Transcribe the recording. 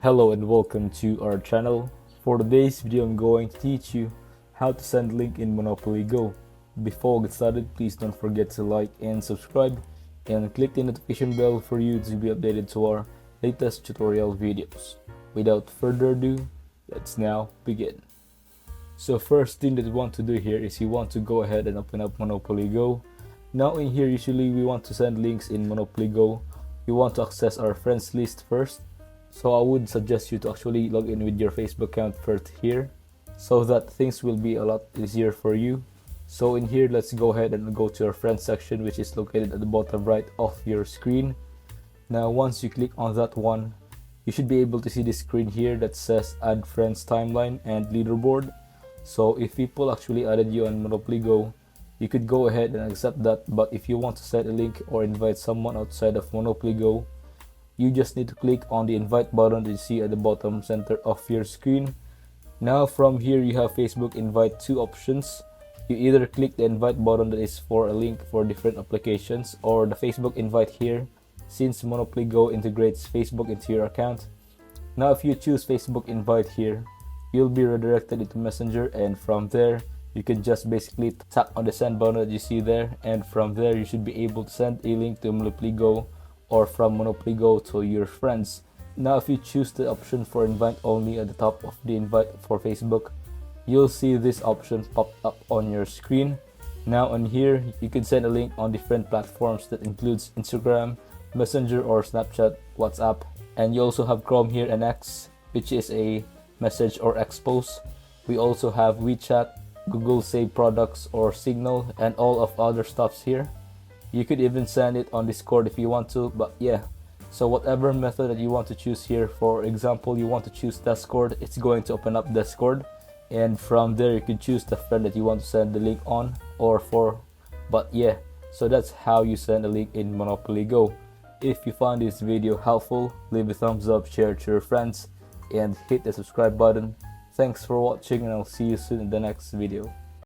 Hello and welcome to our channel. For today's video, I'm going to teach you how to send link in Monopoly Go. Before we get started, please don't forget to like and subscribe and click the notification bell for you to be updated to our latest tutorial videos. Without further ado, let's now begin. So first thing that you want to do here is you want to go ahead and open up Monopoly Go. Now in here, usually we want to send links in Monopoly Go. We want to access our friends list first. So I would suggest you to actually log in with your Facebook account first here, so that things will be a lot easier for you. So in here, let's go ahead and go to our friends section, which is located at the bottom right of your screen. Now once you click on that one, you should be able to see the screen here that says add friends timeline and leaderboard. So if people actually added you on Monopoly Go, you could go ahead and accept that. But if you want to send a link or invite someone outside of Monopoly Go, you just need to click on the invite button that you see at the bottom center of your screen. Now from here, you have Facebook invite two options. You either click the invite button that is for a link for different applications, or the Facebook invite here, since Monopoly Go integrates Facebook into your account. Now if you choose Facebook invite here, you'll be redirected into Messenger, and from there you can just basically tap on the send button that you see there, and from there you should be able to send a link to Monopoly Go or from Monopoly Go to your friends. Now if you choose the option for invite only at the top of the invite for Facebook, you'll see this option pop up on your screen. Now on here, you can send a link on different platforms that includes Instagram, Messenger or Snapchat, WhatsApp, and you also have Chrome here and X, which is a message or X post. We also have WeChat, Google Save Products or Signal, and all of other stuffs here. You could even send it on Discord if you want to, but yeah. So whatever method that you want to choose here, for example, you want to choose Discord, it's going to open up Discord, and from there you can choose the friend that you want to send the link on or for. But yeah, so that's how you send a link in Monopoly Go. If you found this video helpful, leave a thumbs up, share it to your friends, and hit the subscribe button. Thanks for watching, and I'll see you soon in the next video.